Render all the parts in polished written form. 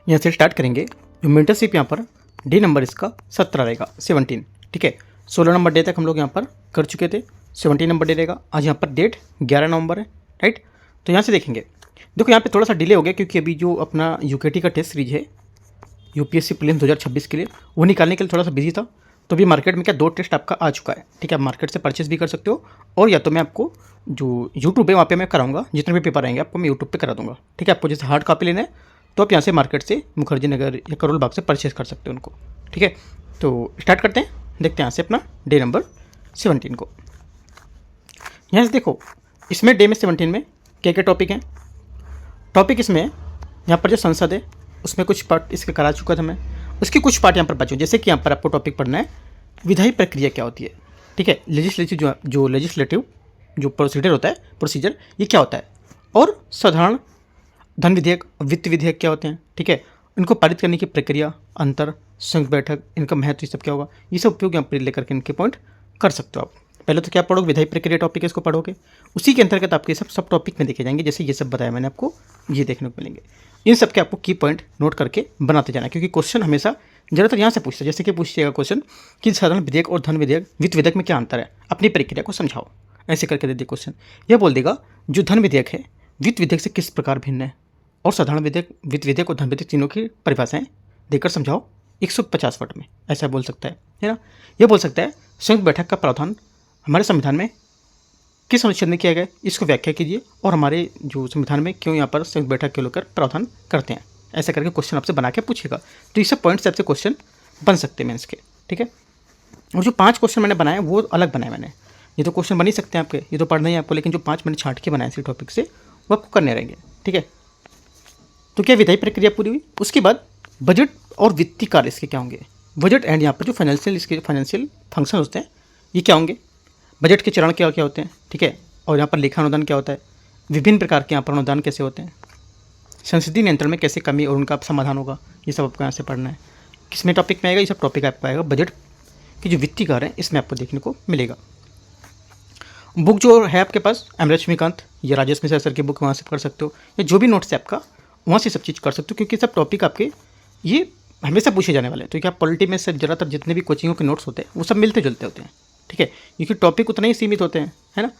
यहाँ से स्टार्ट करेंगे। जो मेंटरशिप यहाँ पर डे नंबर इसका 17 रहेगा, 17। ठीक है, 16 नंबर डे तक हम लोग यहाँ पर कर चुके थे, 17 नंबर डे रहेगा। आज यहाँ पर डेट 11 नवंबर है, राइट। तो यहाँ से देखेंगे, देखो यहाँ पे थोड़ा सा डिले हो गया क्योंकि अभी जो अपना यूकेटी का टेस्ट सीरीज है यूपीएससी प्रीलिम्स 2026 के लिए, वो निकालने के लिए थोड़ा सा बिजी था। तो अभी मार्केट में क्या 2 टेस्ट आपका आ चुका है। ठीक है, आप मार्केट से परचेस भी कर सकते हो, और या तो मैं आपको जो यूट्यूब है वहाँ पे मैं कराऊंगा, जितने भी पेपर आएंगे आपको मैं यूट्यूब पे करा दूंगा। ठीक है, आपको जैसे हार्ड कॉपी लेना है तो आप यहाँ से मार्केट से मुखर्जी नगर या करोल बाग से परचेस कर सकते हो उनको। ठीक है, तो स्टार्ट करते हैं, देखते हैं यहाँ से अपना डे नंबर 17 को। यहाँ से देखो, इसमें डे में 17 में क्या क्या टॉपिक हैं। टॉपिक इसमें यहाँ पर जो संसद है उसमें कुछ पार्ट इसके करा चुका था मैं, उसके कुछ पार्ट यहाँ पर बचे। जैसे कि यहाँ पर आपको टॉपिक पढ़ना है विधायी प्रक्रिया क्या होती है। ठीक है, लेजिस्लेटिव जो लेजिस्लेटिव जो प्रोसीजर होता है, प्रोसीजर ये क्या होता है, और साधारण धन विधेयक, वित्त विधेयक क्या होते हैं। ठीक है, इनको पारित करने की प्रक्रिया, अंतर, संयुक्त बैठक, इनका महत्व, ये सब क्या होगा, ये सब उपयोग यहाँ पर लेकर के इनके पॉइंट कर सकते हो आप। पहले तो क्या पढ़ोगे, विधायी प्रक्रिया टॉपिक है, इसको पढ़ोगे, उसी के अंतर्गत आपके सब टॉपिक में देखे जाएंगे। जैसे ये सब बताया मैंने आपको, ये देखने को मिलेंगे। इन सब के आपको की पॉइंट नोट करके बनाते जाना, क्योंकि क्वेश्चन हमेशा ज़्यादातर यहाँ से पूछता है। जैसे कि पूछिएगा क्वेश्चन कि साधारण विधेयक और धन विधेयक, वित्त विधेयक में क्या अंतर है, अपनी प्रक्रिया को समझाओ, ऐसे करके दे दे क्वेश्चन। यह बोल देगा जो धन विधेयक है वित्त विधेयक से किस प्रकार भिन्न है, और साधारण विधेयक, वित्त विधेयक और धन विधेयक तीनों की परिभाषाएं देकर समझाओ 150 वर्ड में, ऐसा बोल सकता है ना। यह बोल सकता है संयुक्त बैठक का प्रावधान हमारे संविधान में किस अनुच्छेद में किया गया, इसको व्याख्या कीजिए, और हमारे जो संविधान में क्यों यहाँ पर संयुक्त बैठक के लेकर प्रावधान करते हैं। ऐसा करके क्वेश्चन आपसे बना के पूछेगा। तो ये सब पॉइंट्स आपसे क्वेश्चन बन सकते हैं मेंस के। ठीक है, और जो 5 क्वेश्चन मैंने बनाए वो अलग बनाए मैंने। ये तो क्वेश्चन बन ही सकते हैं आपके, ये तो पढ़ना ही आपको, लेकिन जो 5 मैंने छांट के बनाए इसी टॉपिक से वो आपको करने रहेंगे। ठीक है, तो क्या विधायी प्रक्रिया पूरी हुई। उसके बाद बजट और वित्तीय कार्य इसके क्या होंगे, बजट एंड यहाँ पर जो फाइनेंशियल, इसके फाइनेंशियल फंक्शन होते हैं ये क्या होंगे, बजट के चरण क्या क्या होते हैं। ठीक है, और यहाँ पर लेखा अनुदान क्या होता है, विभिन्न प्रकार के यहाँ पर अनुदान कैसे होते हैं, संसदीय नियंत्रण में कैसे कमी और उनका समाधान होगा, ये सब आपको यहाँ से पढ़ना है। किसमें टॉपिक में आएगा, ये सब टॉपिक आपको आएगा बजट की जो वित्तीय कार्य है इसमें आपको देखने को मिलेगा। बुक जो है आपके पास एम लक्ष्मीकांत या राजेश मिश्रा सर की बुक, वहाँ से कर सकते हो, या जो भी नोट्स है आपका वहाँ से सब चीज़ कर सकते हो, क्योंकि सब टॉपिक आपके ये हमेशा पूछे जाने वाले हैं। तो क्या पॉलिटी में सब ज़्यादातर जितने भी कोचिंगों के नोट्स होते हैं वो सब मिलते जुलते होते हैं। ठीक है, क्योंकि टॉपिक उतना ही सीमित होते हैं, है ना।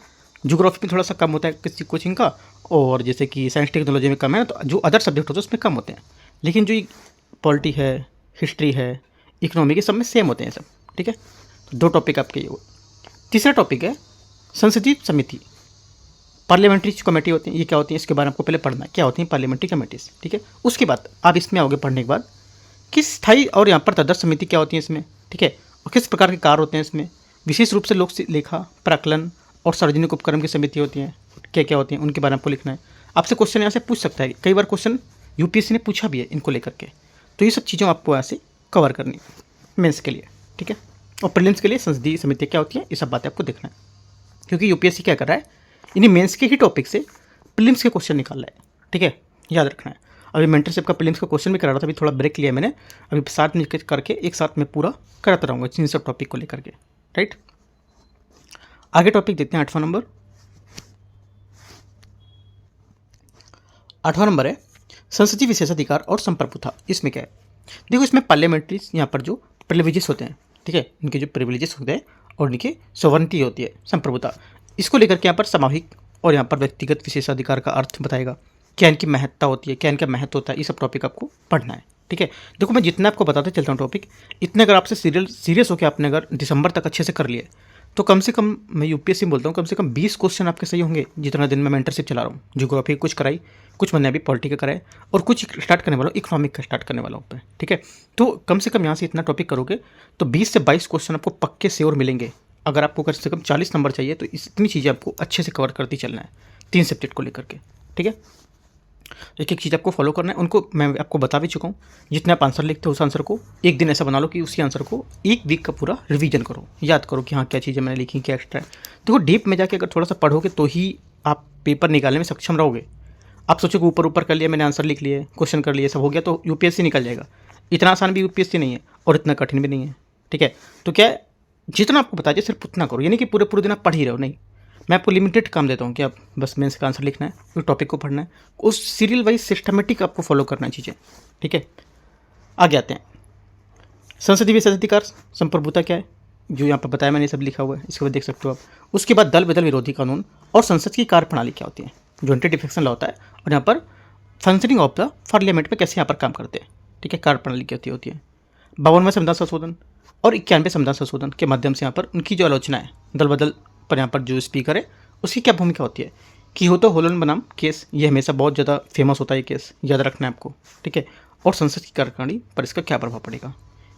ज्योग्राफी में थोड़ा सा कम होता है किसी कोचिंग का, और जैसे कि साइंस टेक्नोलॉजी में कम है, तो जो अदर सब्जेक्ट होते हैं उसमें कम होते हैं। लेकिन जो पॉलिटी है, हिस्ट्री है, इकोनॉमी के सब में सेम होते हैं सब। ठीक है, तो 2 टॉपिक आपके ये हुए। तीसरा टॉपिक है संसदीय समिति, पार्लियामेंट्री कमेटी होती हैं, ये क्या होती है, इसके बारे में आपको पहले पढ़ना है क्या होती हैं पार्लियामेंट्री कमेटीज। ठीक है, उसके बाद आप इसमें आओगे पढ़ने के बाद किस स्थायी और यहाँ पर तदर्थ समिति क्या होती है इसमें। ठीक है, और किस प्रकार के कार्य होते हैं इसमें, विशेष रूप से लोक लेखा, प्राकलन और सार्वजनिक उपक्रम की समिति होती हैं, क्या क्या होती हैं, उनके बारे में आपको लिखना है। आपसे क्वेश्चन यहाँ से पूछ सकता है, कई बार क्वेश्चन यूपीएससी ने पूछा भी है इनको लेकर के। तो ये सब चीज़ें आपको यहाँ से कवर करनी मेंस के लिए। ठीक है, और प्रीलिम्स के लिए संसदीय समिति क्या होती है, ये सब बातें आपको देखना है, क्योंकि यूपीएससी क्या कर रहा है, इन्हीं मेंस के ही टॉपिक से प्रीलिम्स के क्वेश्चन निकाल रहा है। ठीक है, याद रखना है। अभी मेंटरशिप का प्रीलिम्स का क्वेश्चन भी करा रहा था, अभी थोड़ा ब्रेक लिया मैंने, अभी साथ में करके एक साथ में पूरा कराता रहूँगा इन सब टॉपिक को लेकर के। राइट, आगे टॉपिक देखते हैं 8वां नंबर। 8वां नंबर है संसदीय विशेषाधिकार और संप्रभुता। इसमें क्या है, देखो इसमें पार्लियामेंट्री यहाँ पर जो प्रिविलेजेस होते हैं, ठीक है, इनके जो प्रिविलेजेस होते हैं और इनकी सॉवरेनिटी होती है, संप्रभुता, इसको लेकर के यहाँ पर सामूहिक और यहाँ पर व्यक्तिगत विशेषाधिकार का अर्थ बताएगा, क्या इनकी महत्ता होती है, क्या इनका महत्व होता है, ये सब टॉपिक आपको पढ़ना है। ठीक है, देखो मैं जितना आपको बताते चलता हूँ टॉपिक, इतने अगर आपसे सीरियस होकर आपने अगर दिसंबर तक अच्छे से कर लिए तो कम से कम, मैं यूपीएससी बोलता हूँ, कम से कम 20 क्वेश्चन आपके सही होंगे। जितना दिन में मेंटरशिप चला रहा हूँ, ज्योग्राफी कुछ कराई, कुछ मैंने अभी पॉलिटी का कराए, और कुछ स्टार्ट करने वाला हूँ इकोनॉमिक का स्टार्ट करने वाला हूँ। ठीक है, तो कम से कम यहाँ से इतना टॉपिक करोगे तो 20 से 22 क्वेश्चन आपको पक्के से और मिलेंगे। अगर आपको कम से कम 40 नंबर चाहिए तो इतनी चीज़ें आपको अच्छे से कवर करती चलना है 3 सब्जेक्ट को लेकर के। ठीक है, एक एक चीज़ आपको फॉलो करना है, उनको मैं आपको बता भी चुका हूँ। जितने आप आंसर लिखते हो उस आंसर को एक दिन ऐसा बना लो कि उसी आंसर को 1 वीक का पूरा रिवीजन करो, याद करो कि हाँ क्या चीज़ें मैंने लिखी, क्या एक्स्ट्रा है। तो डीप में जाके अगर थोड़ा सा पढ़ोगे तो ही आप पेपर निकालने में सक्षम रहोगे। आप सोचोगे ऊपर ऊपर कर लिया मैंने, आंसर लिख लिए, क्वेश्चन कर लिए, सब हो गया तो यूपीएससी निकल जाएगा। इतना आसान भी यूपीएससी नहीं है और इतना कठिन भी नहीं है। ठीक है, तो क्या जितना आपको बताइए सिर्फ उतना करो, यानी कि पूरे दिन आप पढ़ ही रहो, नहीं, मैं आपको लिमिटेड काम देता हूँ कि आप बस मेंस का आंसर लिखना है, उस टॉपिक को पढ़ना है, उस सीरियल वाइज सिस्टमेटिक आपको फॉलो करना है चीज़ें, ठीक है। आगे आते हैं, संसदीय विशेषाधिकार संप्रभुता क्या है, जो यहाँ पर बताया मैंने सब लिखा हुआ है, इसके बाद देख सकते हो आप। उसके बाद दल बदल विरोधी कानून और संसद की कार्यप्रणाली क्या होती है, जो एंटी डिफेक्शन लॉ होता है, और यहाँ पर फंक्शनिंग ऑफ द पार्लियामेंट में कैसे यहाँ पर काम करते हैं, ठीक है, कार्यप्रणाली क्या होती है। 52वें संविधान संशोधन और 91वें संविधान संशोधन के माध्यम से यहाँ पर उनकी जो आलोचना है, दल बदल पर यहाँ पर जो स्पीकर है उसकी क्या भूमिका होती है। कियोतो होलन बनाम केस, ये हमेशा बहुत ज़्यादा फेमस होता है, ये केस याद रखना है आपको, ठीक है। और संसद की कार्यप्रणाली पर इसका क्या प्रभाव पड़ेगा,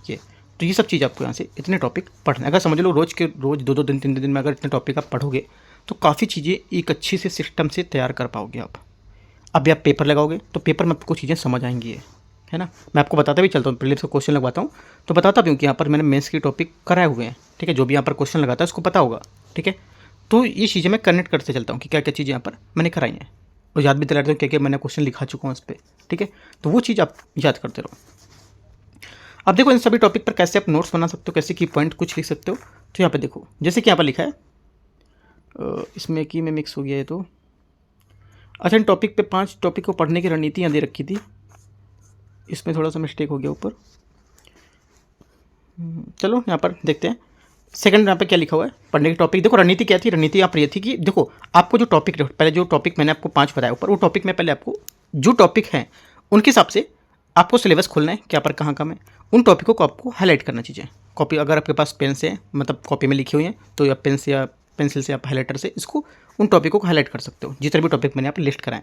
ये तो ये सब चीज़ आपको यहाँ से इतने टॉपिक पढ़ना है। अगर समझ लो रोज़ के रोज़ 2-2 दिन 3 दिन में अगर इतने टॉपिक आप पढ़ोगे तो काफ़ी चीज़ें एक अच्छी से सिस्टम से तैयार कर पाओगे आप। अभी आप पेपर लगाओगे तो पेपर में आपको चीज़ें समझ आएंगी, है ना। मैं आपको बताता भी चलता हूँ, प्रीलिम्स का क्वेश्चन लगवाता हूँ तो बताता भी हूँ कि यहाँ पर मैंने मेंस के टॉपिक कराए हुए हैं, ठीक है। जो भी यहाँ पर क्वेश्चन लगाता है उसको पता होगा, ठीक है। तो ये चीज़ें मैं कनेक्ट करते चलता हूँ कि क्या क्या चीज़ें यहाँ पर मैंने कराई हैं, और याद भी दिलाता हूँ क्या क्या मैंने क्वेश्चन लिखा चुका हूँ इस पर, ठीक है। तो वो चीज़ आप याद करते रहो। अब देखो इन सभी टॉपिक पर कैसे आप नोट्स बना सकते हो, कैसे की पॉइंट कुछ लिख सकते हो। तो यहाँ पे देखो जैसे कि यहाँ पर लिखा है, इसमें की में मिक्स हो गया है तो अच्छा, इन टॉपिक पे 5 टॉपिक को पढ़ने की रणनीति यहाँ दे रखी थी, इसमें थोड़ा सा मिस्टेक हो गया ऊपर। चलो यहाँ पर देखते हैं सेकंड यहाँ पे क्या लिखा हुआ है, पढ़ने की टॉपिक। देखो रणनीति क्या थी, रणनीति यहाँ पर ये थी कि देखो आपको जो टॉपिक, पहले जो टॉपिक मैंने आपको 5 बताया ऊपर, वो टॉपिक में पहले आपको जो टॉपिक हैं उनके हिसाब से आपको सिलेबस खोलना है, क्या पर कहाँ कहाँ है, उन टॉपिकों को आपको हाईलाइट करना चाहिए। कॉपी अगर आपके पास पेन से मतलब कॉपी में लिखी हुई है तो या पेन से या पेंसिल से आप हाईलाइटर से इसको उन टॉपिकों को हाईलाइट कर सकते हो, जितने भी टॉपिक मैंने आप लिस्ट कराएं।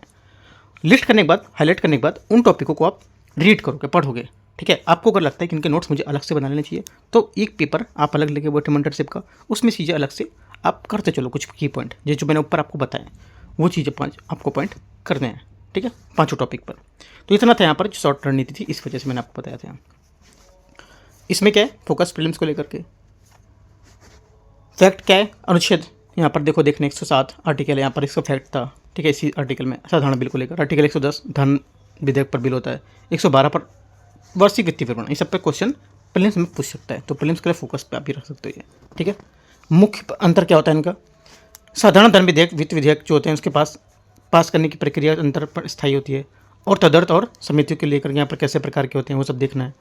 लिस्ट करने के बाद, हाईलाइट करने के बाद उन टॉपिकों को आप रीड करोगे, पढ़ोगे, ठीक है। आपको अगर लगता है कि इनके नोट्स मुझे अलग से बना लेने चाहिए तो एक पेपर आप अलग लेके बैठे मेंटरशिप का, उसमें चीज़ें अलग से आप करते चलो, कुछ की पॉइंट जो मैंने ऊपर आपको बताया वो चीज़ें 5 आपको पॉइंट करने हैं, ठीक है, 5 टॉपिक पर। तो इतना था यहाँ पर शॉर्ट रणनीति थी, इस वजह से मैंने आपको बताया था। इसमें क्या है, फोकस प्रीलिम्स को लेकर के। फैक्ट क्या है, अनुच्छेद यहाँ पर देखो, देखने 107 आर्टिकल है यहाँ पर, इसका फैक्ट था, ठीक है। इसी आर्टिकल में साधारण बिल को लेकर आर्टिकल 110 धन विधेयक पर बिल होता है, 112 पर वार्षिक वित्तीय विवरण, इस सब पे क्वेश्चन प्रीलिम्स में पूछ सकता है। तो प्रीलिम्स के लिए फोकस पे आप भी रख सकते हो ये, ठीक है। मुख्य अंतर क्या होता है इनका, साधारण धन विधेयक, वित्त विधेयक जो होते हैं उसके पास करने की प्रक्रिया अंतर पर स्थायी होती है, और तदर्थ और समितियों के लेकर यहाँ पर कैसे प्रकार के होते हैं वो सब देखना है।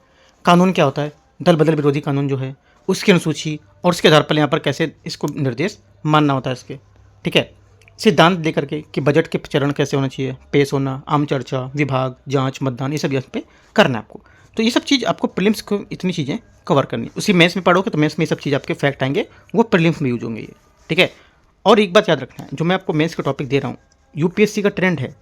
कानून क्या होता है, दल बदल विरोधी कानून जो है उसकी अनुसूची और उसके आधार पर यहाँ पर कैसे इसको निर्देश मानना होता है इसके, ठीक है। सिद्धांत लेकर के कि बजट के चरण कैसे होना चाहिए, पेश होना, आम चर्चा, विभाग, जांच, मतदान, ये सब यहाँ पे करना है आपको। तो ये सब चीज़ आपको प्रीलिम्स को इतनी चीज़ें कवर करनी है। उसी मेंस में पढ़ोगे तो मेंस में ये सब चीज़ आपके फैक्ट आएंगे, वो प्रीलिम्स में यूज होंगे ये, ठीक है। और एक बात याद रखना है, जो मैं आपको मेंस का टॉपिक दे रहा हूँ, यूपीएससी का ट्रेंड है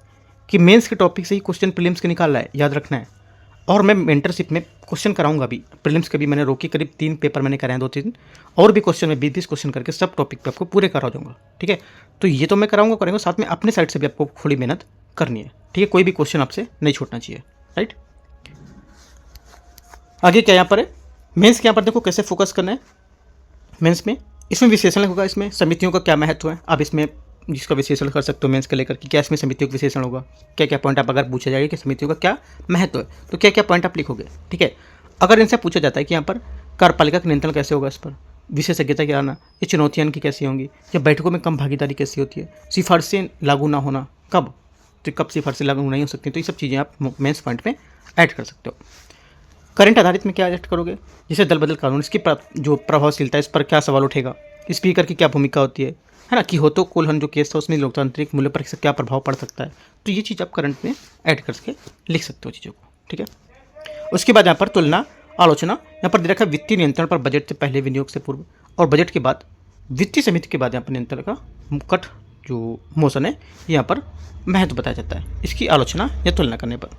कि मेंस के टॉपिक से ही क्वेश्चन प्रीलिम्स के निकाल रहा है, याद रखना है। और मैं मेंटरशिप में क्वेश्चन कराऊंगा भी, प्रीलिम्स के भी मैंने रोकी, करीब 3 पेपर मैंने कराए हैं, 2-3 और भी क्वेश्चन में 20-20 क्वेश्चन करके सब टॉपिक पे आपको पूरे करा दूंगा, ठीक है। तो ये तो मैं कराऊंगा, साथ में अपने साइड से भी आपको थोड़ी मेहनत करनी है, ठीक है। कोई भी क्वेश्चन आपसे नहीं छूटना चाहिए, राइट। आगे क्या यहाँ पर है, मेंस के यहाँ पर देखो कैसे फोकस करना है मेंस में। इसमें विशेषण होगा, इसमें समितियों का क्या महत्व है, आप इसमें जिसका विशेषण कर सकते हो मेंस के लेकर कि क्या इसमें समितियों का विशेषण होगा, क्या क्या पॉइंट आप अगर पूछा जाएगा कि समितियों का क्या महत्व है तो क्या क्या पॉइंट आप लिखोगे, ठीक है। अगर इनसे पूछा जाता है कि यहाँ पर कार्यपालिका का नियंत्रण कैसे होगा, इस पर विशेषज्ञता क्या आना, ये चुनौतियाँ इनकी कैसी होंगी, या बैठकों में कम भागीदारी कैसी होती है, सिफारिशें लागू ना होना कब, तो कब सिफारिशें लागू नहीं हो सकती, तो ये सब चीज़ें आप मेंस पॉइंट में ऐड कर सकते हो। करंट आधारित में क्या ऐड करोगे, जैसे दल बदल कानून, इसकी जो प्रभावशीलता है, इस पर क्या सवाल उठेगा, स्पीकर की क्या भूमिका होती है ना, कि होतो कुलहन जो केस था उसमें लोकतांत्रिक मूल्य पर क्या प्रभाव पड़ सकता है, तो ये चीज़ आप करंट में ऐड करके लिख सकते हो चीज़ों को, ठीक है। उसके बाद यहाँ पर तुलना आलोचना, यहाँ पर दे रखा है वित्तीय नियंत्रण पर बजट से पहले, विनियोग से पूर्व और बजट के बाद, वित्तीय समिति के बाद यहाँ पर नियंत्रण का कट जो मोशन है यहाँ पर महत्व बताया जाता है, इसकी आलोचना या तुलना करने पर।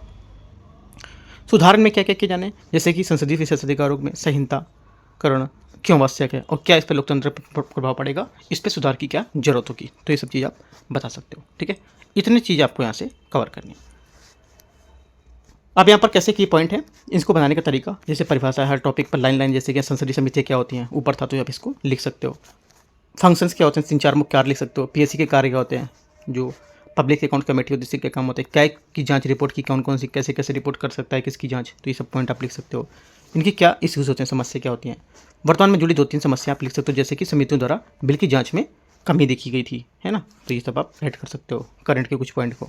सुधार में क्या क्या किए जाने, जैसे कि संसदीय विशेषाधिकारों में संहिताकरण क्यों आवश्यक है और क्या इस पर लोकतंत्र पर प्रभाव पड़ेगा, इस पर सुधार की क्या जरूरत होगी, तो ये सब चीज़ आप बता सकते हो, ठीक है। इतनी चीज़ आपको यहाँ से कवर करनी है। अब यहाँ पर कैसे की पॉइंट है, इसको बनाने का तरीका, जैसे परिभाषा, हर टॉपिक पर लाइन लाइन, जैसे कि संसदीय समितियाँ क्या होती हैं, ऊपर था तो आप इसको लिख सकते हो। फंक्शंस क्या होते हैं, 3-4 मुख्य कार्य लिख सकते हो। पीएससी के कार्य क्या होते हैं, जो पब्लिक अकाउंट कमेटी होती है, इसके काम होते हैं, क्या की जांच रिपोर्ट की कौन कौन सी कैसे कैसे रिपोर्ट कर सकता है, किसकी जांच, तो ये सब पॉइंट आप लिख सकते हो। इनकी क्या इश्यूज होते हैं, समस्या क्या होती हैं, वर्तमान में जुड़ी 2-3 समस्या आप लिख सकते हो, जैसे कि समितियों द्वारा बिल की जांच में कमी देखी गई थी, है ना। तो ये सब आप ऐड कर सकते हो करंट के कुछ पॉइंट को।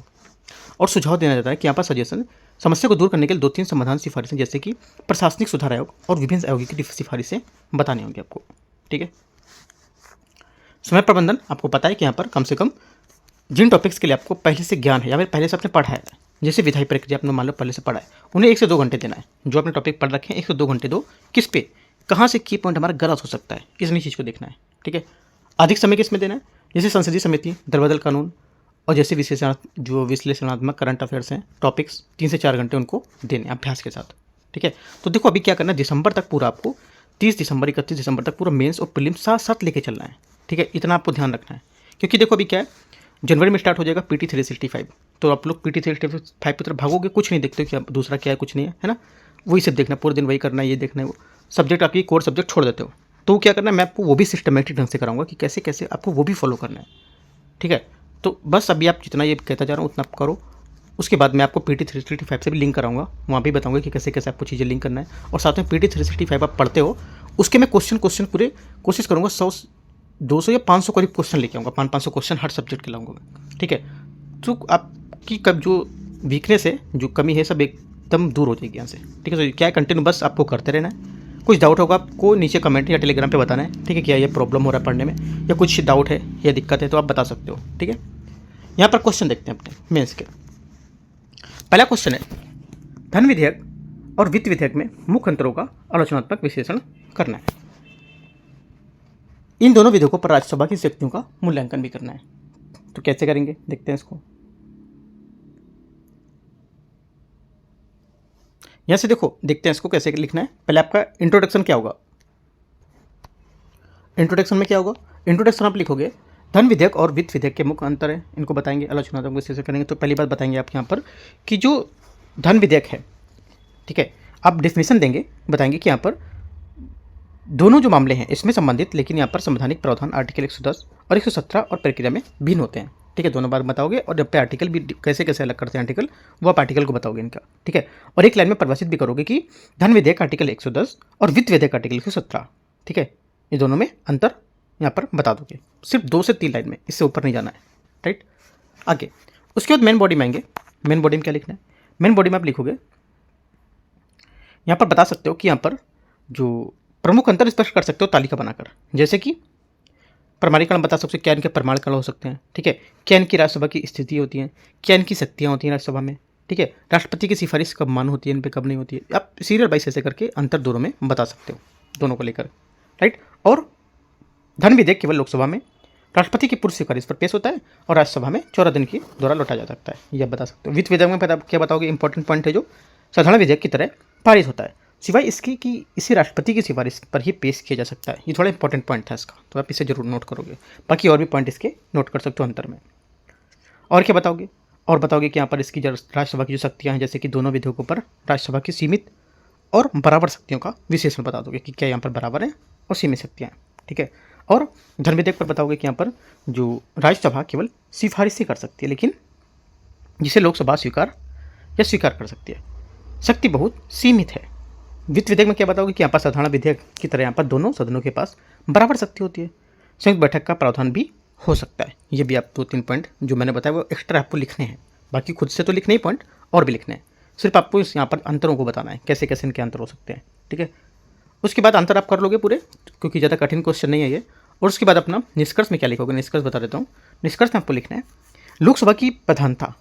और सुझाव देना जाता है कि यहाँ पर सजेशन समस्या को दूर करने के लिए 2-3 समाधान सिफारिशें, जैसे कि प्रशासनिक सुधार आयोग और विभिन्न आयोगों की सिफारिशें बतानी होंगी आपको, ठीक है। समय प्रबंधन, आपको पता है कि यहाँ पर कम से कम जिन टॉपिक्स के लिए आपको पहले से ज्ञान है या फिर पहले से आपने पढ़ा है, जैसे विधायी प्रक्रिया आपने मान लो पहले से पढ़ा है, उन्हें 1 से 2 घंटे देना है। जो आपने टॉपिक पढ़ रखे हैं 1 से 2 घंटे दो। किस पे, कहाँ से की पॉइंट हमारा गलत हो सकता है, इतनी चीज़ को देखना है, ठीक है। अधिक समय किस में देना है, जैसे संसदीय समिति, दरबदल कानून और जैसे विश्लेषणात्मक करंट अफेयर्स हैं टॉपिक्स, 3 से 4 घंटे उनको देने अभ्यास के साथ, ठीक है। तो देखो अभी क्या करना है, दिसंबर तक पूरा आपको 30 दिसंबर 31 दिसंबर तक पूरा मेंस और प्रीलिम्स साथ साथ लेके चलना है, ठीक है। इतना आपको ध्यान रखना है, क्योंकि देखो अभी क्या है, जनवरी में स्टार्ट हो जाएगा PT 365, तो आप लोग PT 365 की तरफ भागोगे, कुछ नहीं देखते हो कि दूसरा क्या है, कुछ नहीं है ना। वही सब देखना, पूरे दिन वही करना है, ये देखना है, वो सब्जेक्ट आपकी कोर सब्जेक्ट छोड़ देते हो। तो क्या करना है, मैं आपको वो भी सिस्टमेटिक ढंग से कराऊंगा कि कैसे कैसे आपको वो भी फॉलो करना है, ठीक है। तो बस अभी आप जितना ये कहता जा रहा हूँ उतना आप करो। उसके बाद मैं आपको PT 365 से भी लिंक कराऊंगा, वहाँ भी बताऊंगा कि कैसे कैसे आपको चीज़ें लिंक करना है। और साथ में PT 365 आप पढ़ते हो, उसके मैं क्वेश्चन पूरे कोशिश करूँगा 100-200 या 500 करीब क्वेश्चन लेके आऊँगा, 500 क्वेश्चन हर सब्जेक्ट के लाऊंगा मैं, ठीक है। तो आपकी कब जो वीकनेस है, जो कमी है, सब एकदम दूर हो जाएगी यहाँ से, ठीक है। तो क्या है, कंटिन्यू बस आपको करते रहना है। कुछ डाउट होगा आपको नीचे कमेंट या टेलीग्राम पे बताना है, ठीक है। क्या ये प्रॉब्लम हो रहा है पढ़ने में या कुछ डाउट है या दिक्कत है तो आप बता सकते हो, ठीक है। यहाँ पर क्वेश्चन देखते हैं अपने मेंस के। पहला क्वेश्चन है, धन विधेयक और वित्त विधेयक में मुख्य अंतरों का आलोचनात्मक विश्लेषण करना है। इन दोनों विधेयकों पर राज्यसभा की शक्तियों का मूल्यांकन भी करना है। तो कैसे करेंगे, देखते हैं इसको। यहां से देखो, देखते हैं इसको कैसे लिखना है। पहले आपका इंट्रोडक्शन क्या होगा, इंट्रोडक्शन में क्या होगा, इंट्रोडक्शन आप लिखोगे धन विधेयक और वित्त विधेयक के मुख्य अंतर है, इनको बताएंगे, आलोचनात्मक विश्लेषण करेंगे। तो पहली बात बताएंगे आप यहाँ पर कि जो धन विधेयक है, ठीक है, आप डेफिनेशन देंगे, बताएंगे कि यहाँ पर दोनों जो मामले हैं इसमें संबंधित, लेकिन यहाँ पर संवैधानिक प्रावधान आर्टिकल 110 और 117 और प्रक्रिया में भिन्न होते हैं, ठीक है। दोनों बार बताओगे और जब पे आर्टिकल भी कैसे कैसे अलग करते हैं आर्टिकल, वो आप आर्टिकल को बताओगे इनका, ठीक है। और एक लाइन में परिभाषित भी करोगे कि धन विधेयक आर्टिकल 110 और वित्त विधेयक आर्टिकल 117, ठीक है। ये दोनों में अंतर यहाँ पर बता दोगे, सिर्फ 2 से 3 लाइन में, इससे ऊपर नहीं जाना है, राइट। आगे उसके बाद मेन बॉडी में आएंगे। मेन बॉडी में क्या लिखना है, मेन बॉडी में आप लिखोगे, यहाँ पर बता सकते हो कि यहाँ पर जो प्रमुख अंतर स्पष्ट कर सकते हो तालिका बनाकर, जैसे कि प्रमाणीकरण बता सकते हो, क्या इनके प्रमाणीकरण हो सकते हैं, ठीक है। क्या इनकी राज्यसभा की स्थिति होती है, क्या इनकी शक्तियाँ होती हैं राज्यसभा में, ठीक है। राष्ट्रपति की सिफारिश कब मान्य होती है, इन पर कब नहीं होती है। आप सीरियल वाइज ऐसे करके अंतर दोनों में बता सकते हो, दोनों को लेकर, राइट। और धन विधेयक केवल लोकसभा में राष्ट्रपति की पूर्व सिफारिश पर पेश होता है और राज्यसभा में 14 दिन के द्वारा लौटाया जा सकता है, यह बता सकते हो। वित्त विधेयक में क्या बताओगे, इंपॉर्टेंट पॉइंट है, जो साधारण विधेयक की तरह पारित होता है, सिवाय इसकी कि इसे राष्ट्रपति की सिफारिश पर ही पेश किया जा सकता है। ये थोड़ा इंपॉर्टेंट पॉइंट था इसका, तो आप इसे जरूर नोट करोगे। बाकी और भी पॉइंट इसके नोट कर सकते हो अंतर में। और क्या बताओगे, और बताओगे कि यहाँ पर इसकी राज्यसभा की जो शक्तियाँ हैं, जैसे कि दोनों विधेयकों पर राज्यसभा की सीमित और बराबर शक्तियों का विशेषण बता दोगे कि क्या यहाँ पर बराबर है और सीमित शक्तियाँ हैं, ठीक है। और धन विधेयक पर बताओगे कि यहाँ पर जो राज्यसभा केवल सिफारिश ही कर सकती है, लेकिन जिसे लोकसभा स्वीकार या स्वीकार कर सकती है, शक्ति बहुत सीमित है। वित्त विधेयक में क्या बताओगे कि यहाँ पर साधारण विधेयक की तरह यहाँ पर दोनों सदनों के पास बराबर शक्ति होती है, संयुक्त बैठक का प्रावधान भी हो सकता है। ये भी आप 2-3 पॉइंट जो मैंने बताया वो एक्स्ट्रा आपको लिखने हैं, बाकी खुद से तो लिखने ही पॉइंट और भी लिखने हैं, सिर्फ आपको इस यहाँ पर अंतरों को बताना है, कैसे कैसे इनके अंतर हो सकते हैं, ठीक है। उसके बाद अंतर आप कर लोगे पूरे, क्योंकि ज़्यादा कठिन क्वेश्चन नहीं है ये। और उसके बाद अपना निष्कर्ष में क्या लिखोगे, निष्कर्ष बता देता हूँ। निष्कर्ष में आपको लिखना है लोकसभा की प्रधानता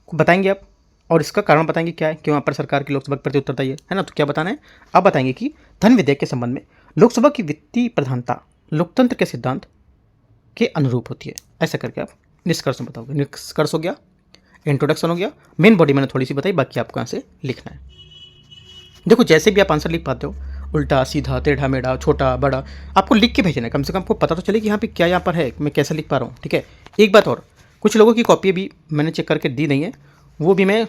को बताएंगे आप, और इसका कारण बताएंगे क्या है, क्यों यहाँ पर सरकार की लोकसभा के प्रति उत्तरदायी है ना। तो क्या बताना है, आप बताएंगे कि धन विधेयक के संबंध में लोकसभा की वित्तीय प्रधानता लोकतंत्र के सिद्धांत के अनुरूप होती है, ऐसा करके आप निष्कर्ष में बताओगे। निष्कर्ष हो गया, इंट्रोडक्शन हो गया, मेन बॉडी मैंने थोड़ी सी बताई, बाकी आपको यहाँ से लिखना है। देखो जैसे भी आप आंसर लिख पाते हो, उल्टा सीधा टेढ़ा मेढ़ा छोटा बड़ा, आपको लिख के भेजना है, कम से कम आपको पता तो चले कि यहाँ पे क्या यहाँ पर है, मैं कैसा लिख पा रहा हूँ, ठीक है। एक बात और, कुछ लोगों की कॉपी भी मैंने चेक करके दी नहीं है, वो भी मैं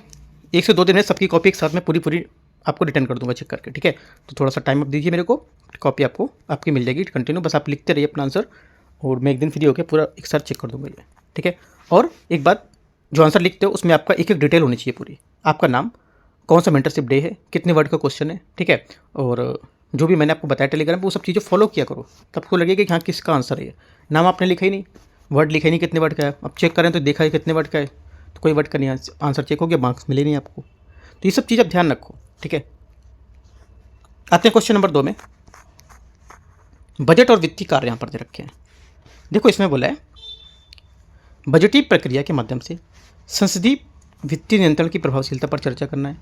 1 से 2 दिन में सबकी कॉपी एक साथ में पूरी आपको रिटर्न कर दूंगा चेक करके, ठीक है। तो थोड़ा सा टाइम आप दीजिए मेरे को, कॉपी आपको आपकी मिल जाएगी कंटिन्यू, बस आप लिखते रहिए अपना आंसर, और मैं एक दिन फ्री होकर पूरा एक साथ चेक कर दूंगा ये, ठीक है। और एक बात, जो आंसर लिखते हो उसमें आपका एक डिटेल होनी चाहिए पूरी, आपका नाम, कौन सा मेंटरशिप डे है, कितने वर्ड का क्वेश्चन है, ठीक है, और जो भी मैंने आपको बताया टेलीग्राम पे वो सब चीज़ें फॉलो किया करो, तब आपको लगेगा कि हाँ किसका आंसर है ये। नाम आपने लिखा ही नहीं, वर्ड लिखा ही नहीं, कितने वर्ड का है, अब चेक करें तो देखा है कितने वर्ड का है, तो कोई वर्ड का नहीं आंसर चेक हो गया, मार्क्स मिले नहीं आपको। तो ये सब चीज़ आप ध्यान रखो, ठीक है। आते हैं क्वेश्चन नंबर 2 में। बजट और वित्तीय कार्य यहाँ पर दे रखे हैं। देखो इसमें बोला है बजटीय प्रक्रिया के माध्यम से संसदीय वित्तीय नियंत्रण की प्रभावशीलता पर चर्चा करना है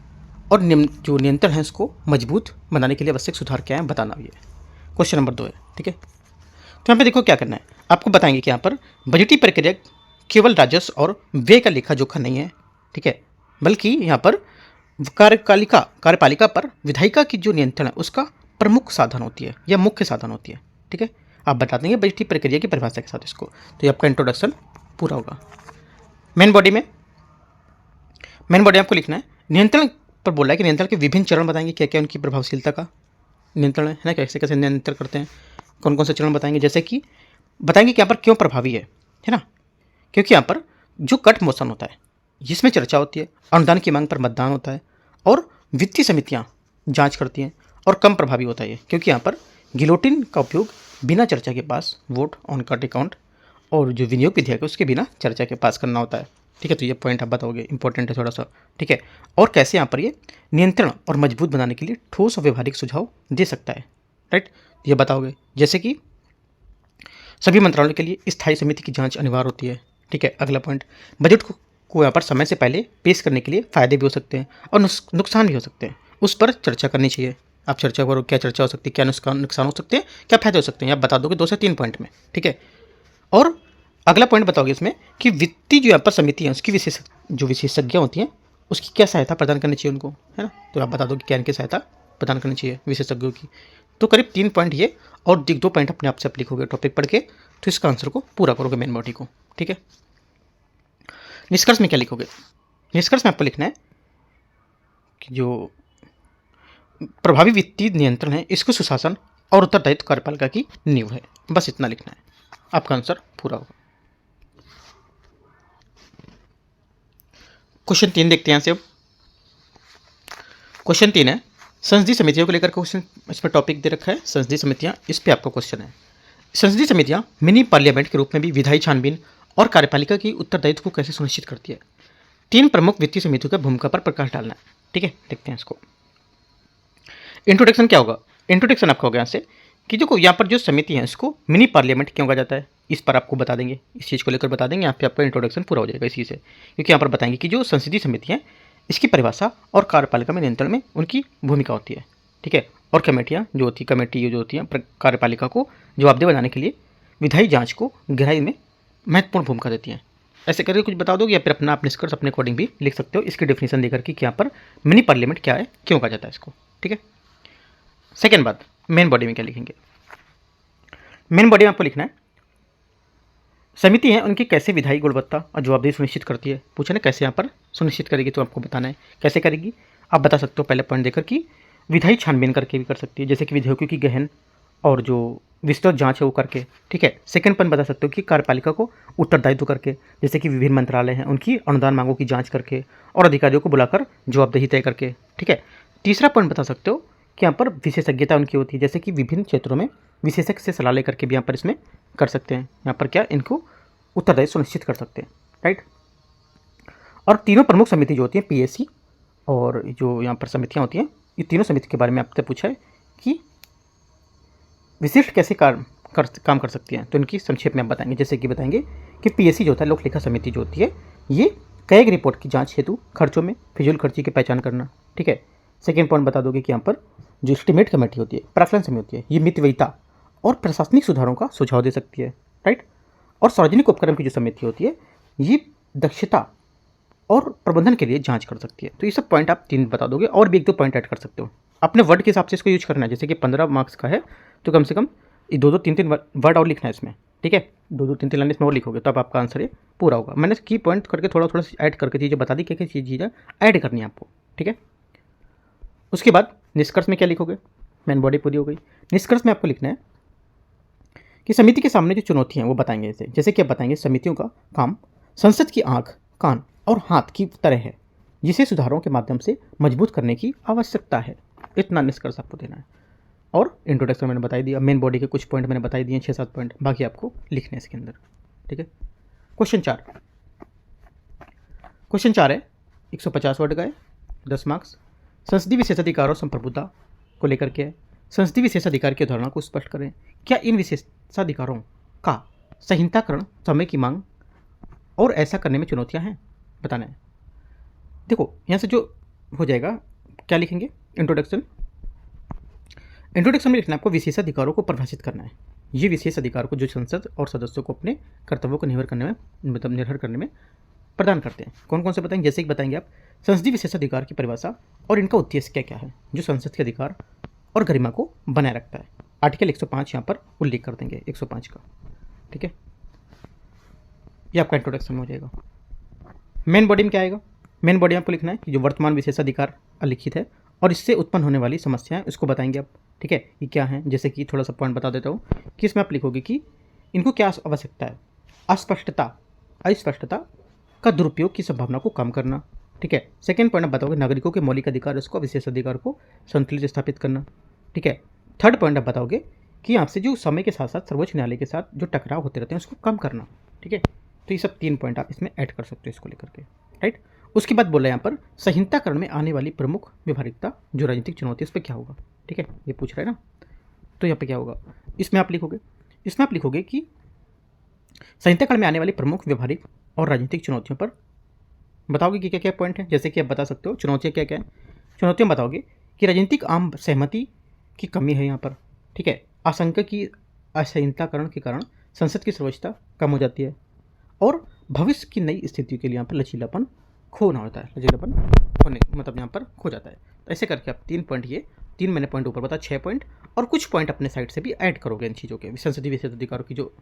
और जो नियंत्रण है उसको मजबूत बनाने के लिए आवश्यक सुधार क्या है बताना भी है। क्वेश्चन नंबर 2 है, ठीक है। तो यहाँ पे देखो क्या करना है, आपको बताएंगे कि यहाँ पर बजटीय प्रक्रिया केवल राजस्व और व्यय का लेखा जोखा नहीं है, ठीक है, बल्कि यहाँ पर कार्यपालिका पर विधायिका की जो नियंत्रण है उसका प्रमुख साधन होती है या मुख्य साधन होती है, ठीक है। आप बता देंगे बजटीय प्रक्रिया की परिभाषा के साथ इसको, तो ये आपका इंट्रोडक्शन पूरा होगा। मेन बॉडी में आपको लिखना है नियंत्रण पर बोला है कि नियंत्रण के विभिन्न चरण बताएंगे, क्या क्या उनकी प्रभावशीलता का नियंत्रण है ना, कैसे कैसे नियंत्रण करते हैं, कौन कौन से चरण बताएंगे, जैसे कि बताएंगे कि यहाँ पर क्यों प्रभावी है ना, क्योंकि यहाँ पर जो कट मोशन होता है जिसमें चर्चा होती है, अनुदान की मांग पर मतदान होता है और वित्तीय समितियाँ जांच करती हैं, और कम प्रभावी होता है ये क्योंकि यहाँ पर गिलोटिन का उपयोग बिना चर्चा के पास वोट ऑन कट अकाउंट और जो विनियोग विधेयक है उसके बिना चर्चा के पास करना होता है, ठीक है। तो ये पॉइंट आप बताओगे, इंपॉर्टेंट है थोड़ा सा, ठीक है। और कैसे यहाँ पर ये नियंत्रण और मजबूत बनाने के लिए ठोस और व्यवहारिक सुझाव दे सकता है, राइट, ये बताओगे। जैसे कि सभी मंत्रालयों के लिए स्थायी समिति की जांच अनिवार्य होती है, ठीक है। अगला पॉइंट, बजट को यहाँ पर समय से पहले पेश करने के लिए फ़ायदे भी हो सकते हैं और नुकसान भी हो सकते हैं, उस पर चर्चा करनी चाहिए। आप चर्चा करो, क्या चर्चा हो सकती है, क्या नुकसान हो सकते हैं, क्या फायदे हो सकते हैं, आप बता दोगे 2 से 3 पॉइंट में, ठीक है। और अगला पॉइंट बताओगे इसमें कि वित्तीय जो यहाँ पर समिति है उसकी विशेषज्ञ होती हैं उसकी क्या सहायता प्रदान करनी चाहिए उनको, है ना, तो आप बता दो कि क्या इनकी सहायता प्रदान करनी चाहिए विशेषज्ञों की। तो करीब 3 पॉइंट ये और 2 पॉइंट अपने आप से आप लिखोगे टॉपिक पढ़ के, तो इसका आंसर को पूरा करोगे मेन बॉडी को, ठीक है। निष्कर्ष में क्या लिखोगे, निष्कर्ष में आपको लिखना है कि जो प्रभावी वित्तीय नियंत्रण है इसको सुशासन और उत्तरदायित्व कार्यपालिका की नींव है, बस इतना लिखना है, आपका आंसर पूरा होगा। क्वेश्चन 3 देखते हैं यहाँ से। अब क्वेश्चन 3 है संसदीय समितियों को लेकर क्वेश्चन, इसमें टॉपिक दे रखा है संसदीय समितियाँ, इस पे आपका क्वेश्चन है। संसदीय समितियाँ मिनी पार्लियामेंट के रूप में भी विधायी छानबीन और कार्यपालिका की उत्तरदायित्व को कैसे सुनिश्चित करती है। 3 प्रमुख वित्तीय समितियों की भूमिका पर प्रकाश डालना है, ठीक है, देखते हैं इसको। इंट्रोडक्शन क्या होगा, इंट्रोडक्शन आपका होगा यहाँ से कि देखो यहाँ पर जो समिति है इसको मिनी पार्लियामेंट क्यों कहा जाता है, इस पर आपको बता देंगे, इस चीज़ को लेकर बता देंगे, यहाँ पे आपका इंट्रोडक्शन पूरा हो जाएगा इसी से, क्योंकि यहाँ पर बताएंगे कि जो संसदीय समिति है इसकी परिभाषा और कार्यपालिका में नियंत्रण में उनकी भूमिका होती है, ठीक है। और कमेटियाँ जो होती है, कमेटी जो होती हैं कार्यपालिका को जवाबदेह बनाने के लिए विधायी जाँच को गहराई में महत्वपूर्ण भूमिका देती हैं। ऐसे करके कुछ बता दोगे या फिर अपना आप निष्कर्ष अपने अकॉर्डिंग भी लिख सकते हो, इसकी डेफिनेशन देकर कि यहाँ पर मिनी पार्लियामेंट क्या है, क्यों कहा जाता है इसको, ठीक है। सेकेंड बात, मेन बॉडी में क्या लिखेंगे, मेन बॉडी में आपको लिखना है समिति है उनकी कैसे विधायी गुणवत्ता और जवाबदेही सुनिश्चित करती है, पूछा ना कैसे यहाँ पर सुनिश्चित करेगी, तो आपको बताना है कैसे करेगी। आप बता सकते हो पहले पॉइंट देकर कि विधायी छानबीन करके भी कर सकती है, जैसे कि विधेयकों की गहन और जो विस्तृत जांच है वो करके, ठीक है। सेकंड पॉइंट बता सकते हो कि कार्यपालिका को उत्तरदायित्व करके, जैसे कि विभिन्न मंत्रालय हैं उनकी अनुदान मांगों की जाँच करके और अधिकारियों को बुलाकर जवाबदेही तय करके, ठीक है। तीसरा पॉइंट बता सकते हो कि यहाँ पर विशेषज्ञता उनकी होती है, जैसे कि विभिन्न क्षेत्रों में विशेषज्ञ से सलाह लेकर के भी यहाँ पर इसमें कर सकते हैं, यहाँ पर क्या इनको उत्तरदायित्व सुनिश्चित कर सकते हैं, राइट। और तीनों प्रमुख समिति जो होती है पीएससी और जो यहाँ पर समितियाँ होती हैं, ये तीनों समिति के बारे में आपसे पूछा है कि विशिष्ट कैसे काम कर सकती हैं, तो इनकी संक्षेप में आप बताएंगे। जैसे कि बताएंगे कि पीएससी जो होता है लोक लेखा समिति जो होती है ये कई रिपोर्ट की जाँच हेतु खर्चों में फिजूल खर्ची की पहचान करना, ठीक है। सेकेंड पॉइंट बता दोगे कि यहाँ पर जो एस्टिमेट कमेटी होती है, प्राक्कलन समिति होती है, ये मितव्ययिता और प्रशासनिक सुधारों का सुझाव दे सकती है, राइट। और सार्वजनिक उपक्रम की जो समिति होती है ये दक्षता और प्रबंधन के लिए जांच कर सकती है। तो ये सब पॉइंट आप 3 बता दोगे और भी 1-2 पॉइंट ऐड कर सकते हो, अपने वर्ड के हिसाब से इसको यूज करना है। जैसे कि 15 मार्क्स का है तो कम से कम 2-2, 3-3 वर्ड और लिखना है इसमें, ठीक है। 2-2, 3-3 लाइन इसमें और लिखोगे तब आपका आंसर ये पूरा होगा। मैंने की पॉइंट करके थोड़ा थोड़ा ऐड करके चीज़ें बता दी, क्या क्या चीज़ें ऐड करनी है आपको, ठीक है। उसके बाद निष्कर्ष में क्या लिखोगे, मेन बॉडी पूरी हो गई। निष्कर्ष में आपको लिखना है कि समिति के सामने जो चुनौतियाँ हैं वो बताएंगे, जैसे कि आप बताएंगे समितियों का काम संसद की आँख, कान और हाथ की तरह है जिसे सुधारों के माध्यम से मजबूत करने की आवश्यकता है, इतना निष्कर्ष आपको देना है। और इंट्रोडक्शन मैंने बता दिया, मेन बॉडी के कुछ पॉइंट मैंने बता दिए, 6-7 पॉइंट, बाकी आपको लिखने हैं इसके अंदर। ठीक है, क्वेश्चन 4 है, 150 वर्ड का है, 10 मार्क्स। संसदीय विशेषाधिकार और संप्रभुता को लेकर के है। संसदीय विशेषाधिकार की अवधारणा को स्पष्ट करें। क्या इन विशेषाधिकारों का संहिताकरण, समय की मांग और ऐसा करने में चुनौतियां हैं, बताना है। देखो यहाँ से जो हो जाएगा, क्या लिखेंगे, इंट्रोडक्शन में लिखना है आपको विशेष अधिकारों को परिभाषित करना है। ये विशेष अधिकार को जो संसद और सदस्यों को अपने कर्तव्यों को निर्भर करने में प्रदान करते हैं। कौन कौन से बताएंगे, जैसे कि बताएंगे आप संसदीय विशेषाधिकार की परिभाषा और इनका उद्देश्य क्या क्या है, जो संसद के अधिकार और गरिमा को बनाए रखता है। आर्टिकल 105 यहाँ पर उल्लेख कर देंगे, 105 का। ठीक है, ये आपका इंट्रोडक्शन हो जाएगा। मेन बॉडी में क्या आएगा, मेन बॉडी में आपको लिखना है कि जो वर्तमान विशेषाधिकार लिखित है और इससे उत्पन्न होने वाली समस्याएं उसको बताएंगे आप। ठीक है, ये क्या है, जैसे कि थोड़ा सा पॉइंट बता देता हूँ कि इसमें आप लिखोगे कि इनको क्या आवश्यकता है, अस्पष्टता का दुरुपयोग की संभावना को कम करना। ठीक है, सेकेंड पॉइंट आप बताओगे नागरिकों के मौलिक अधिकार, उसको विशेष अधिकार को संतुलित स्थापित करना। ठीक है, थर्ड पॉइंट आप बताओगे कि आपसे जो समय के साथ साथ सर्वोच्च न्यायालय के साथ जो टकराव होते रहते हैं उसको कम करना। ठीक है, तो ये सब 3 पॉइंट आप इसमें ऐड कर सकते हो इसको लेकर के। राइट, उसके बाद बोला यहाँ पर संहिताकरण में आने वाली प्रमुख व्यवहारिकता, जो राजनीतिक चुनौती है, उस पर क्या होगा। ठीक है, ये पूछ रहा है ना, तो यहाँ पे क्या होगा, इसमें आप लिखोगे कि संहिताकरण में आने वाली प्रमुख व्यवहारिक और राजनीतिक चुनौतियों पर बताओगे कि क्या क्या पॉइंट है। जैसे कि आप बता सकते हो चुनौतियाँ क्या क्या है। चुनौतियाँ बताओगे कि राजनीतिक आम सहमति की कमी है यहाँ पर। ठीक है, आशंका की असंहिताकरण के कारण संसद की सर्वोच्चता कम हो जाती है और भविष्य की नई स्थितियों के लिए यहाँ पर लचीलापन खोना होता है, मतलब यहाँ पर खो जाता है। तो ऐसे करके आप 3 पॉइंट, ये 3 मैंने पॉइंट ऊपर बता, 6 पॉइंट, और कुछ पॉइंट अपने साइड से भी ऐड करोगे इन चीज़ों के, संसदीय विशेषाधिकारों की जो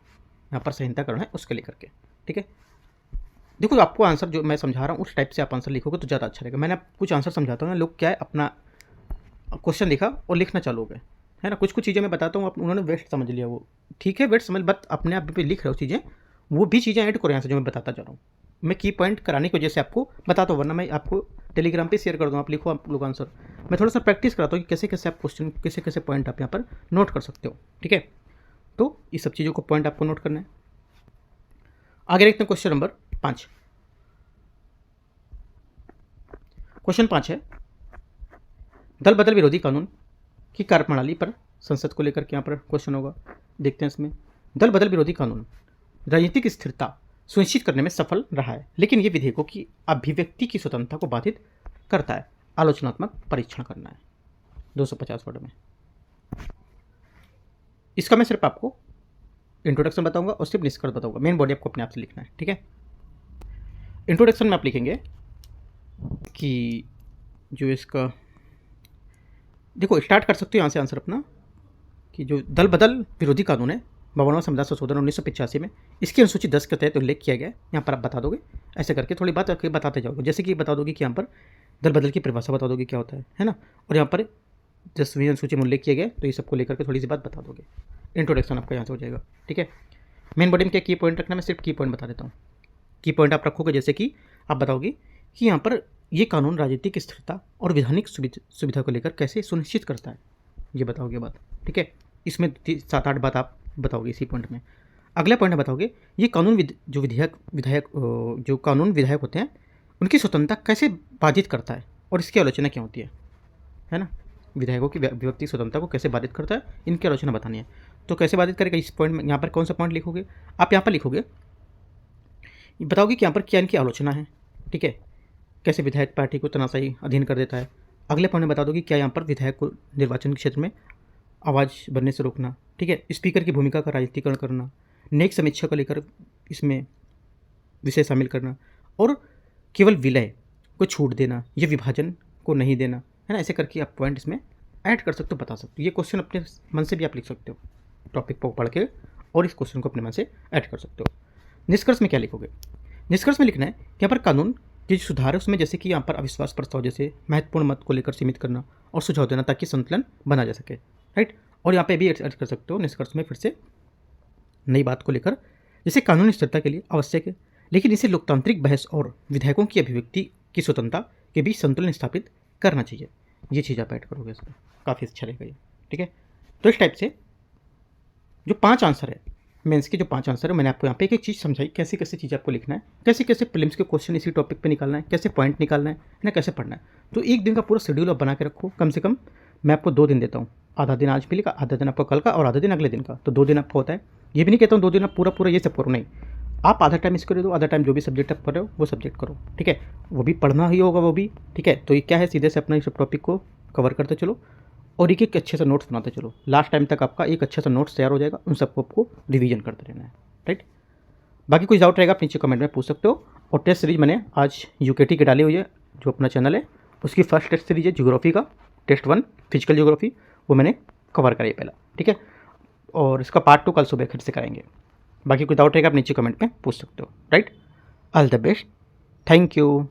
यहाँ पर संहिताकरण है उसके लेकर के। ठीक है, देखो आपको आंसर जो मैं समझा रहा हूँ उस टाइप से आप आंसर लिखोगे तो ज़्यादा अच्छा रहेगा। मैंने कुछ आंसर समझाता हूँ, लोग क्या है अपना क्वेश्चन देखा और लिखना चालू हो गए, है ना। कुछ चीज़ें मैं बताता हूँ, उन्होंने वेस्ट समझ लिया, वो ठीक है वेस्ट समझ, बट अपने आप पे लिख रहे हो चीज़ें, वो भी चीज़ें ऐड करो यहाँ से जो मैं बताता जा रहा हूँ। मैं की पॉइंट कराने की वजह से आपको बताता हूँ, वरना मैं आपको टेलीग्राम पे शेयर कर दूँ, आप लिखो आप लोग आंसर। मैं थोड़ा सा प्रैक्टिस कराता हूँ कि कैसे कैसे आप क्वेश्चन, कैसे कैसे पॉइंट आप यहाँ पर नोट कर सकते हो। ठीक है, तो इस सब चीज़ों को पॉइंट आपको नोट करना है। आगे देखते हैं क्वेश्चन नंबर 5। क्वेश्चन 5 है दल बदल विरोधी कानून की कार्यप्रणाली पर संसद को लेकर के यहाँ पर क्वेश्चन होगा। देखते हैं इसमें, दल बदल विरोधी कानून राजनीतिक स्थिरता सुनिश्चित करने में सफल रहा है, लेकिन ये विधेयकों की अभिव्यक्ति की स्वतंत्रता को बाधित करता है। आलोचनात्मक परीक्षण करना है 250 वर्ड में। इसका मैं सिर्फ आपको इंट्रोडक्शन बताऊंगा और सिर्फ निष्कर्ष बताऊंगा, मेन बॉडी आपको अपने आप से लिखना है। ठीक है, इंट्रोडक्शन में आप लिखेंगे कि जो इसका, देखो स्टार्ट कर सकते हो यहाँ से आंसर अपना, कि जो दल बदल विरोधी कानून है 52वां संविधान संशोधन 1985 में, इसकी अनुसूची 10 के तहत उल्लेख किया गया है। यहाँ पर आप बता दोगे, ऐसे करके थोड़ी बात करके बताते जाओगे। जैसे कि बता दोगे कि यहाँ पर दल बदल की परिभाषा बता दोगे क्या होता है ना, और यहाँ पर 10वीं अनुसूची में उल्लेख किया गया, तो ये सबको लेकर के थोड़ी सी बात बता दोगे। इंट्रोडक्शन आपका यहाँ से हो जाएगा। ठीक है, मेन बॉडी में क्या की पॉइंट रखना, मैं सिर्फ की पॉइंट बता देता हूँ। की पॉइंट आप रखोगे, जैसे कि आप बताओगे कि यहाँ पर ये कानून राजनीतिक स्थिरता और विधानिक सुविधा को लेकर कैसे सुनिश्चित करता है, ये बताओगे बात। ठीक है, इसमें 7-8 बात आप बताओगे इसी पॉइंट में। अगला पॉइंट बताओगे ये कानून जो कानून विधायक होते हैं उनकी स्वतंत्रता कैसे बाधित करता है और इसकी आलोचना क्या होती है ना। विधायकों की व्यक्ति स्वतंत्रता को कैसे बाधित करता है, इनकी आलोचना बतानी है। तो कैसे बाधित करेगा, इस पॉइंट में यहाँ पर कौन सा पॉइंट लिखोगे आप, यहाँ पर लिखोगे, बताओगे कि यहाँ पर क्या इनकी आलोचना है। ठीक है, कैसे विधायक पार्टी को तनाशाही अधीन कर देता है। अगले पॉइंट में बता दोगे क्या यहाँ पर विधायक को निर्वाचन के क्षेत्र में आवाज़ बनने से रोकना। ठीक है, स्पीकर की भूमिका का राजनीतिकरण करना, नेक समीक्षा को लेकर इसमें विषय शामिल करना, और केवल विलय को छूट देना, ये विभाजन को नहीं देना, है ना। ऐसे करके आप पॉइंट इसमें ऐड कर सकते हो, बता सकते हो। ये क्वेश्चन अपने मन से भी आप लिख सकते हो, टॉपिक को पढ़ के, और इस क्वेश्चन को अपने मन से ऐड कर सकते हो। निष्कर्ष में क्या लिखोगे, निष्कर्ष में लिखना है कि यहाँ पर कानून के जो सुधार है उसमें, जैसे कि यहाँ पर अविश्वास प्रस्ताव जैसे महत्वपूर्ण मत को लेकर सीमित करना और सुझाव देना ताकि संतुलन बना जा सके। राइट, और यहाँ पे भी ऐड कर सकते हो निष्कर्ष में फिर से नई बात को लेकर, जैसे कानूनी स्थिरता के लिए आवश्यक है, लेकिन इसे लोकतांत्रिक बहस और विधायकों की अभिव्यक्ति की स्वतंत्रता के बीच संतुलन स्थापित करना चाहिए। ये चीज़ आप ऐड करोगे इसमें, काफ़ी अच्छा रहेगा ये। ठीक है, तो इस टाइप से जो 5 आंसर है मेंस के, जो 5 आंसर है, मैंने आपको यहाँ पे एक एक चीज़ समझाई, कैसे कैसे चीज़ आपको लिखना है, कैसे कैसे प्रीलिम्स के क्वेश्चन इसी टॉपिक पे निकालना है, कैसे पॉइंट निकालना है ना, कैसे पढ़ना है। तो एक दिन का पूरा शेड्यूल आप बना के रखो। कम से कम मैं आपको 2 दिन देता हूँ, आधा दिन आज मिलेगा, आधा दिन आपका कल का और आधा दिन अगले दिन का। तो 2 दिन आपका होता है। ये भी नहीं कहता हूँ 2 दिन आप पूरा ये सब करो, नहीं। आप आधा टाइम इसको दे दो, आधा टाइम जो भी सब्जेक्ट आप कर रहे हो वो सब्जेक्ट करो, ठीक है। वो भी पढ़ना ही होगा वो भी, ठीक है। तो ये क्या है, सीधे से अपना इस टॉपिक को कवर करते चलो और एक एक अच्छे से नोट्स बनाते चलो। लास्ट टाइम तक आपका एक अच्छा सा नोट्स तैयार हो जाएगा, उन सबको आपको रिवीजन करते रहना है, राइट। बाकी कुछ डाउट रहेगा आप नीचे कमेंट में पूछ सकते हो। और टेस्ट सीरीज मैंने आज यूकेटी की डाली हुई है, जो अपना चैनल है उसकी फर्स्ट टेस्ट सीरीज है ज्योग्राफी का, टेस्ट 1 फिजिकल ज्योग्राफी, वो मैंने कवर कराई पहला, ठीक है। और इसका पार्ट 2 कल सुबह फिर से कराएंगे। बाकी कुछ डाउट रहेगा आप नीचे कमेंट में पूछ सकते हो, right. All the best, thank you.